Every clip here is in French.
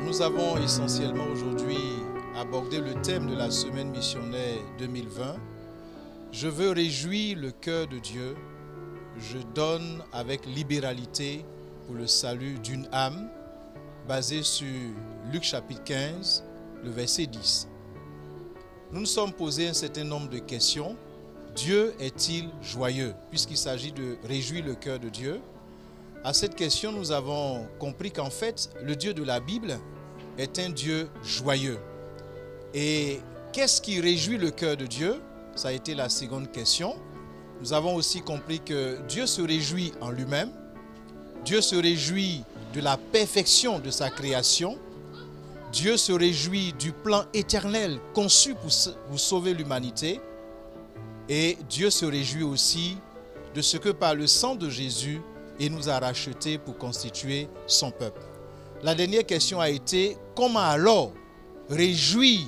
Nous avons essentiellement aujourd'hui abordé le thème de la semaine missionnaire 2020. Je veux réjouir le cœur de Dieu. Je donne avec libéralité pour le salut d'une âme, basé sur Luc chapitre 15, le verset 10. Nous nous sommes posés un certain nombre de questions. Dieu est-il joyeux? Puisqu'il s'agit de réjouir le cœur de Dieu. À cette question, nous avons compris qu'en fait, le Dieu de la Bible est un Dieu joyeux. Et qu'est-ce qui réjouit le cœur de Dieu? Ça a été la seconde question. Nous avons aussi compris que Dieu se réjouit en lui-même. Dieu se réjouit de la perfection de sa création. Dieu se réjouit du plan éternel conçu pour sauver l'humanité. Et Dieu se réjouit aussi de ce que par le sang de Jésus, il nous a rachetés pour constituer son peuple. La dernière question a été, comment alors réjouir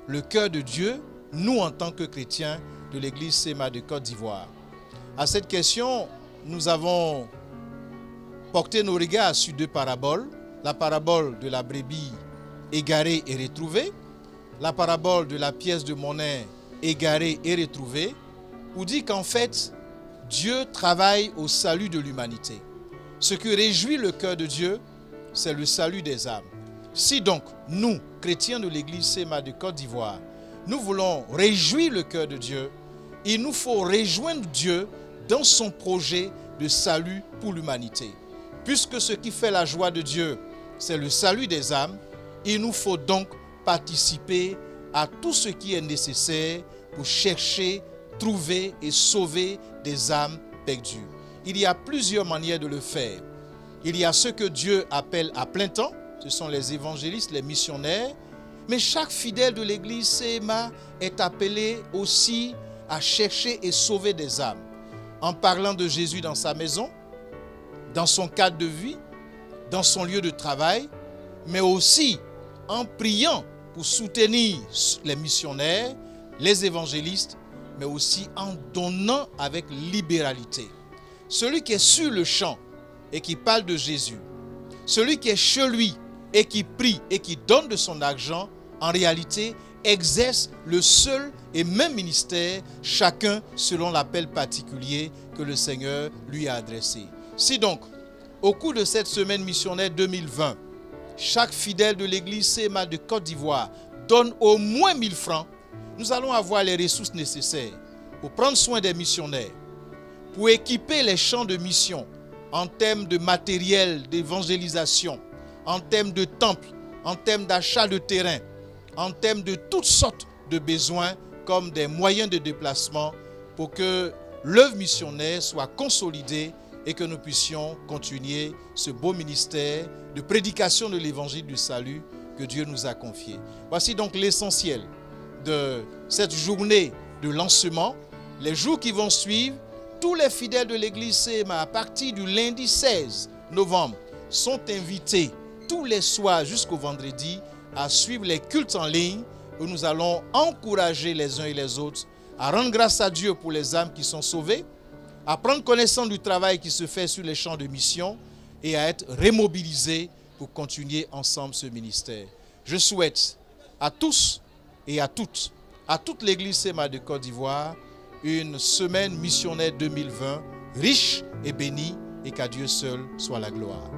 le cœur de Dieu, nous en tant que chrétiens de l'église SEMA de Côte d'Ivoire? À cette question, nous avons porté nos regards sur deux paraboles. La parabole de la brebis égarée et retrouvée, la parabole de la pièce de monnaie égarée et retrouvée, où dit qu'en fait, Dieu travaille au salut de l'humanité. Ce qui réjouit le cœur de Dieu, c'est le salut des âmes. Si donc, nous, chrétiens de l'église SEMA de Côte d'Ivoire, nous voulons réjouir le cœur de Dieu, il nous faut rejoindre Dieu dans son projet de salut pour l'humanité. Puisque ce qui fait la joie de Dieu, c'est le salut des âmes, il nous faut donc participer à tout ce qui est nécessaire pour chercher, trouver et sauver des âmes perdues. Il y a plusieurs manières de le faire. Il y a ceux que Dieu appelle à plein temps, ce sont les évangélistes, les missionnaires, mais chaque fidèle de l'église SEMA est appelé aussi à chercher et sauver des âmes, en parlant de Jésus dans sa maison, dans son cadre de vie, dans son lieu de travail, mais aussi en priant pour soutenir les missionnaires, les évangélistes, mais aussi en donnant avec libéralité. Celui qui est sur le champ et qui parle de Jésus, celui qui est chez lui et qui prie et qui donne de son argent, en réalité exerce le seul et même ministère, chacun selon l'appel particulier que le Seigneur lui a adressé. Si donc, au cours de cette semaine missionnaire 2020, chaque fidèle de l'église SEMA de Côte d'Ivoire donne au moins 1000 francs, nous allons avoir les ressources nécessaires pour prendre soin des missionnaires, pour équiper les champs de mission en termes de matériel d'évangélisation, en termes de temple, en termes d'achat de terrain, en termes de toutes sortes de besoins comme des moyens de déplacement pour que l'œuvre missionnaire soit consolidée et que nous puissions continuer ce beau ministère de prédication de l'évangile du salut que Dieu nous a confié. Voici donc l'essentiel de cette journée de lancement. Les jours qui vont suivre, tous les fidèles de l'église SEMA, à partir du lundi 16 novembre, sont invités tous les soirs jusqu'au vendredi à suivre les cultes en ligne où nous allons encourager les uns et les autres à rendre grâce à Dieu pour les âmes qui sont sauvées, à prendre connaissance du travail qui se fait sur les champs de mission et à être remobilisés pour continuer ensemble ce ministère. Je souhaite à tous et à toute l'église SEMA de Côte d'Ivoire, une semaine missionnaire 2020 riche et bénie et qu'à Dieu seul soit la gloire.